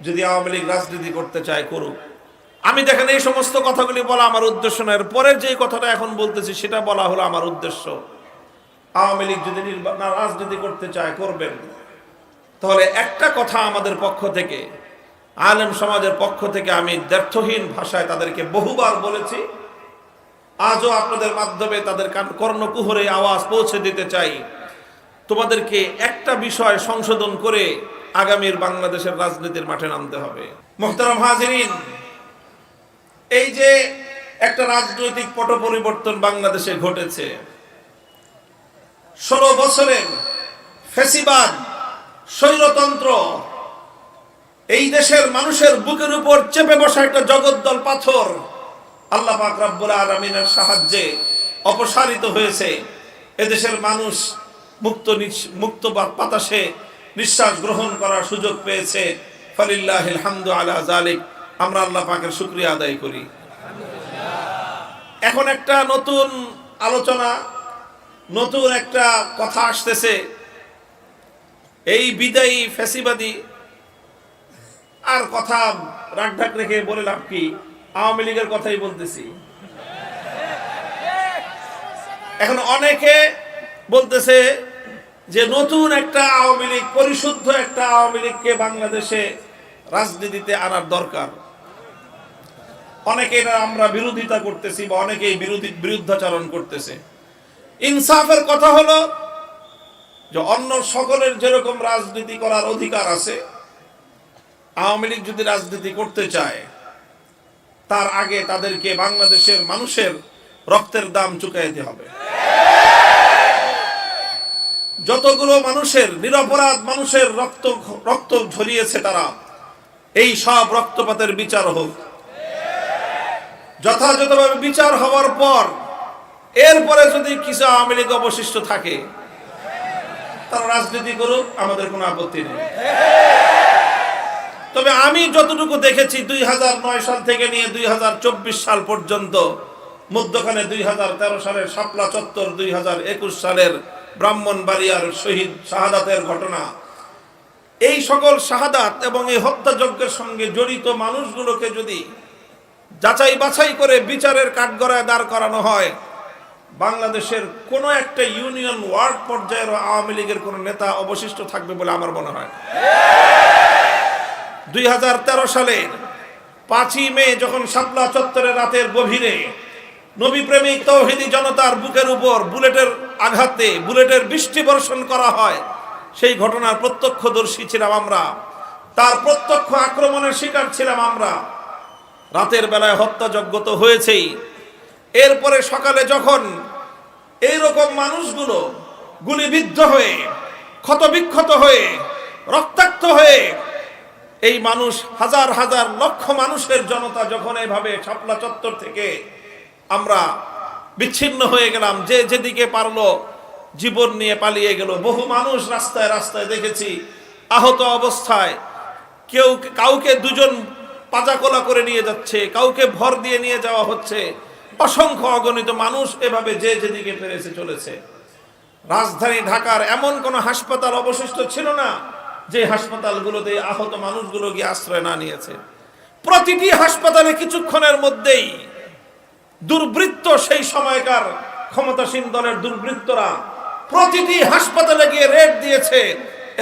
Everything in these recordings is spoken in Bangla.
যদি আওয়ামী লীগ রাজনীতি করতে চায় করুক। আমি দেখেন এই সমস্ত কথাগুলি বলা আমার উদ্দেশ্য নয়, পরের যে কথাটা এখন বলতেছি সেটা বলা হলো আমার উদ্দেশ্য। আওয়ামী লীগ যদি রাজনীতি করতে চায় করবেন, তাহলে একটা কথা আমাদের পক্ষ থেকে, আলেম সমাজের পক্ষ থেকে আমি দ্ব্যর্থহীন ভাষায় তাদেরকে বহুবার বলেছি, আজও আপনাদের মাধ্যমে তাদের কর্ণকুহরে আওয়াজ পৌঁছে দিতে চাই। তোমাদেরকে একটা বিষয় সংশোধন করে আগামীর বাংলাদেশের রাজনীতির মাঠে নামতে হবে। মুহতারাম হাজিরিন, এই যে একটা রাজনৈতিক পট পরিবর্তন বাংলাদেশে ঘটেছে, 16 বছরের ফ্যাসিবাদ স্বৈরতন্ত্র এই দেশের মানুষের বুকের উপর চেপে বসা একটা জগদ্দল পাথর আল্লাহ পাক রব্বুল আলামিনের সাহায্যে অপসারিত হয়েছে। এদেশের মানুষ মুক্ত বাতাসে নিঃশ্বাস গ্রহণ করার সুযোগ পেয়েছে। ফালিল্লাহিল হামদু আলা যালিক। আমরা আল্লাহ পাকের শুকরিয়া আদায় করি। এখন একটা নতুন আলোচনা, নতুন একটা কথা আসতেছে। এই বিদায়ী ফ্যাসিবাদী আর কথা রাগঢাক রেখে বলে লাভ কি, আওয়ামী লীগের কথাই বলতেছি। এখন অনেকে বলতেছে যে নতুন একটা আওয়ামী লীগ, পরিশুদ্ধ একটা আওয়ামী লীগকে বাংলাদেশে রাজনীতিতে আনার দরকার। অনেকে এটা আমরা বিরোধিতা করতেছি বা অনেকেই বিরুদ্ধাচরণ করতেছে। ইনসাফের কথা হলো যে অন্য সকলের যেরকম রাজনীতি করার অধিকার আছে, আওয়ামী লীগ যদি রাজনীতি করতে চায় তার আগে তাদেরকে বাংলাদেশের মানুষের রক্তের দাম চুকাইতে হবে। যতগুলো মানুষের, নিরপরাধ মানুষের রক্ত ঝরিয়েছে তারা, এই সব রক্তপাতের বিচার হোক। যথাযথভাবে বিচার হওয়ার পর এরপরে যদি কিছু আওয়ামী লীগ অবশিষ্ট থাকে তারা রাজনীতি করুক, আমাদের কোনো আপত্তি নেই। তবে আমি যতটুকু দেখেছি 2009 সাল থেকে নিয়ে 2024 সাল পর্যন্ত, মধ্যখানে 2013 সালের শাপলা চত্বর, 2021 সালের ব্রাহ্মণবাড়িয়ার শহীদ শাহাদাতের ঘটনা, এই সকল শাহাদাত এবং এই হত্যাযজ্ঞের সঙ্গে জড়িত মানুষগুলোকে যদি যাচাই বাছাই করে বিচারের কাঠগড়ায় দাঁড় করানো হয়, বাংলাদেশের কোন একটা ইউনিয়ন ওয়ার্ড পর্যায়ের আওয়ামী লীগের কোন নেতা অবশিষ্ট থাকবে বলে আমার মনে হয়। 2013 সালের 5ই মে যখন শাপলা চত্বরে রাতের গভীরে নবী প্রেমিক তৌহিদি জনতার বুকের উপর বুলেটের আঘাতে বুলেটের বৃষ্টি বর্ষণ করা হয়, সেই ঘটনার প্রত্যক্ষদর্শী ছিলাম আমরা, তার প্রত্যক্ষ আক্রমণের শিকার ছিলাম আমরা। রাতের বেলায় হত্যাযজ্ঞ তো হয়েছেই, এরপরে সকালে যখন এইরকম মানুষগুলো গুলিবিদ্ধ হয়ে, ক্ষতবিক্ষত হয়ে, রক্তাক্ত হয়ে, এই মানুষ হাজার হাজার লক্ষ মানুষের জনতা যখন এইভাবে শাপলা চত্বর থেকে আমরা বিচ্ছিন্ন হয়ে গেলাম, যে যেদিকে পারলো জীবন নিয়ে পালিয়ে গেল। বহু মানুষ রাস্তায় রাস্তায় দেখেছি আহত অবস্থায়, কাউকে দুজন পাজাকোলা করে নিয়ে যাচ্ছে, কাউকে ভর দিয়ে নিয়ে যাওয়া হচ্ছে। অসংখ্য অগণিত মানুষ এভাবে যে যেদিকে পেরেছে চলেছে। রাজধানী ঢাকার এমন কোন হাসপাতাল অবশিষ্ট ছিল না যে হাসপাতালগুলোতে আহত মানুষগুলো গিয়ে আশ্রয় না নিয়েছে। প্রতিটি হাসপাতালে কিছুক্ষণের মধ্যেই দুর্বৃত্ত, সেই সময়কার ক্ষমতাসীন দলের দুর্বৃত্তরা প্রতিটি হাসপাতালে গিয়ে রেড দিয়েছে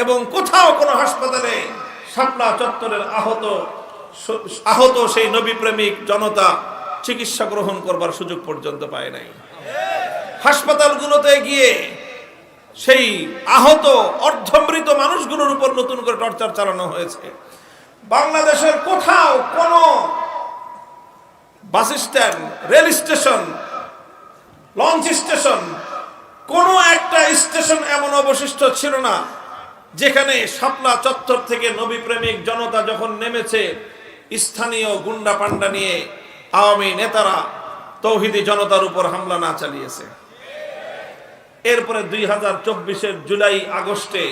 এবং কোথাও কোনো হাসপাতালে শাপলা চত্বরের আহত সেই নবী প্রেমিক জনতা চিকিৎসা গ্রহণ করবার সুযোগ পর্যন্ত পায় নাই। হাসপাতালগুলোতে গিয়ে সেই আহত অর্ধমৃত মানুষগুলোর উপর নতুন করে টর্চার চালানো হয়েছে। বাংলাদেশের কোথাও কোনো bus stand, rail station, launch station, কোনো একটা স্টেশন এমন অবশিষ্ট ছিল না যেখানে শাপলা চত্বর থেকে নবী প্রেমিক জনতা যখন নেমেছে, স্থানীয় গুন্ডা পান্ডা নিয়ে আওয়ামী নেতারা তৌহিদি জনতার উপর হামলা না চালিয়েছে। এরপরে 2024 জুলাই আগস্টে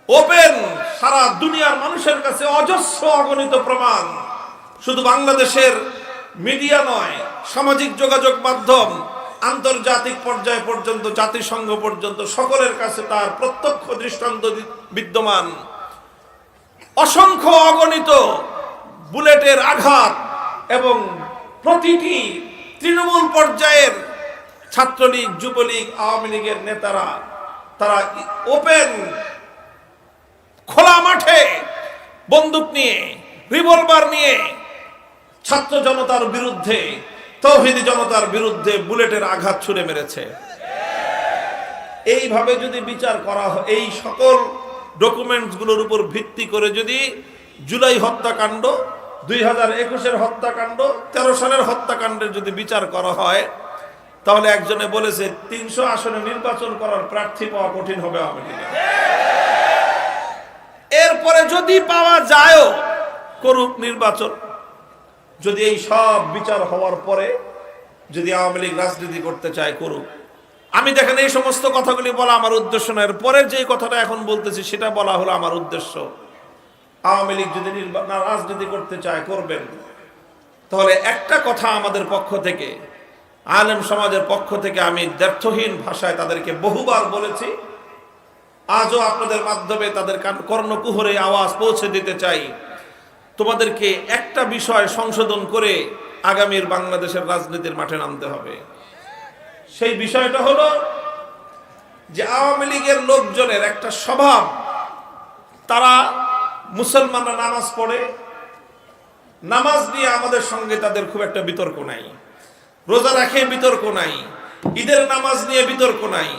ওপেন সারা দুনিয়ার মানুষের কাছে অজস্র অগণিত প্রমাণ, শুধু বাংলাদেশের মিডিয়া নয়, সামাজিক যোগাযোগ মাধ্যম, আন্তর্জাতিক পর্যায় পর্যন্ত, জাতিসংঘ পর্যন্ত সকলের কাছে তার প্রত্যক্ষ দৃষ্টান্ত বিদ্যমান। অসংখ্য অগণিত বুলেটের আঘাত এবং প্রতিটি তৃণমূল পর্যায়ের ছাত্রলীগ, যুবলীগ, আওয়ামী লীগের নেতারা তারা ওপেন খোলা মাঠে বন্দুক নিয়ে, রিভলভার নিয়ে ছাত্র জনতার বিরুদ্ধে, তৌহিদি জনতার বিরুদ্ধে বুলেটের আঘাত ছুড়ে মেরেছে। এইভাবে যদি বিচার করা হয়, এই সকল ডকুমেন্টসগুলোর উপর ভিত্তি করে যদি জুলাই হত্যাকাণ্ড, 2021-এর হত্যাকাণ্ড, 13 সালের হত্যাকাণ্ডের যদি বিচার করা হয়, তাহলে একজনে বলেছে 300 আসনে নির্বাচন করার প্রার্থী পাওয়া কঠিন হবে আওয়ামী লীগের। এরপরে যদি পাওয়া যায়ও, করুক নির্বাচন। যদি এই সব বিচার হওয়ার পরে যদি আওয়ামী লীগ রাজনীতি করতে চায়, করুক। আমি দেখেন এই সমস্ত কথাগুলি বলা আমার উদ্দেশ্য না, এর পরের যে কথাটা এখন বলতেছি সেটা বলা হলো আমার উদ্দেশ্য। আওয়ামী লীগ যদি রাজনীতি করতে চায়, করবেন। তাহলে একটা কথা আমাদের পক্ষ থেকে, আলেম সমাজের পক্ষ থেকে আমি দ্ব্যর্থহীন ভাষায় তাদেরকে বহুবার বলেছি, আজও আপনাদের মাধ্যমে তাদের কর্ণকুহরে আওয়াজ পৌঁছে দিতে চাই। তোমাদেরকে একটা বিষয় সংশোধন করে আগামীর বাংলাদেশের রাজনীতির মাঠে নামতে হবে। সেই বিষয়টা হলো যে আওয়ামী লীগের লোকজনের একটা স্বভাব, তারা মুসলমানরা নামাজ পড়ে, নামাজ নিয়ে আমাদের সঙ্গে তাদের খুব একটা বিতর্ক নাই। রোজা রাখে, বিতর্ক নাই। ঈদের নামাজ নিয়ে বিতর্ক নাই।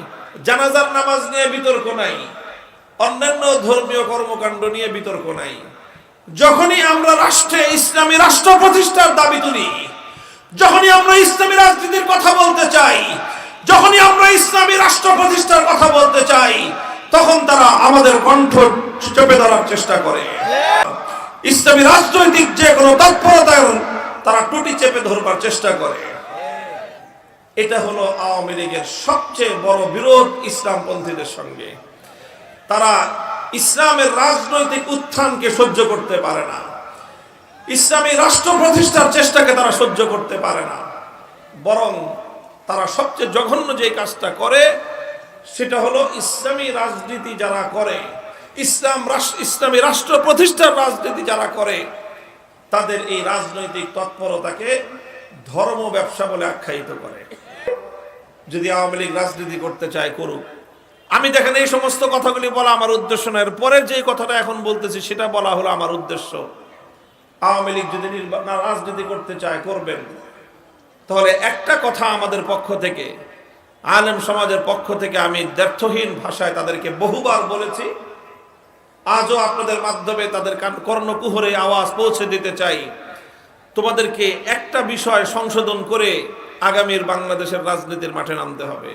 জানাজার নামাজ নিয়ে বিতর্ক নাই। অন্যান্য ধর্মীয় কর্মকাণ্ড নিয়ে বিতর্ক নাই। যখনই আমরা রাষ্ট্রে ইসলামী রাষ্ট্র প্রতিষ্ঠার দাবি তুলি, যখনই আমরা ইসলামী রাজনীতির কথা বলতে চাই, যখনই আমরা ইসলামী রাষ্ট্র প্রতিষ্ঠার কথা বলতে চাই, তখন তারা আমাদের কণ্ঠ চেপে ধরার চেষ্টা করে। ইসলামী রাজনৈতিক যে কোনো তৎপরতার তারা টুটি চেপে ধরবার চেষ্টা করে। এটা হলো আওয়ামী লীগের সবচেয়ে বড় বিরোধ ইসলামপন্থীদের সঙ্গে। তারা ইসলামের রাজনৈতিক উত্থানকে সহ্য করতে পারে না, ইসলামী রাষ্ট্র প্রতিষ্ঠার চেষ্টাকে তারা সহ্য করতে পারে না। বরং তারা সবচেয়ে জঘন্য যে কাজটা করে সেটা হলো ইসলামী রাজনীতি যারা করে, ইসলামী রাষ্ট্র প্রতিষ্ঠার রাজনীতি যারা করে, তাদের এই রাজনৈতিক তৎপরতাকে ধর্ম ব্যবসা বলে আখ্যায়িত করে। যদি আওয়ামী লীগ রাজনীতি করতে চায়, করুক। আমি দেখেন এই সমস্ত কথাগুলি বলা আমার উদ্দেশ্য না, এর পরের যে কথাটা এখন বলতেছি সেটা বলা হলো আমার উদ্দেশ্য। আওয়ামী লীগ যদি রাজনীতি করতে চায়, করবেন। তাহলে একটা কথা আমাদের পক্ষ থেকে, আলেম সমাজের পক্ষ থেকে আমি দ্ব্যর্থহীন ভাষায় তাদেরকে বহুবার বলেছি, আজও আপনাদের মাধ্যমে তাদের কর্ণকুহরে আওয়াজ পৌঁছে দিতে চাই। তোমাদেরকে একটা বিষয় সংশোধন করে আগামীর বাংলাদেশের রাজনীতির মাঠে নামতে হবে।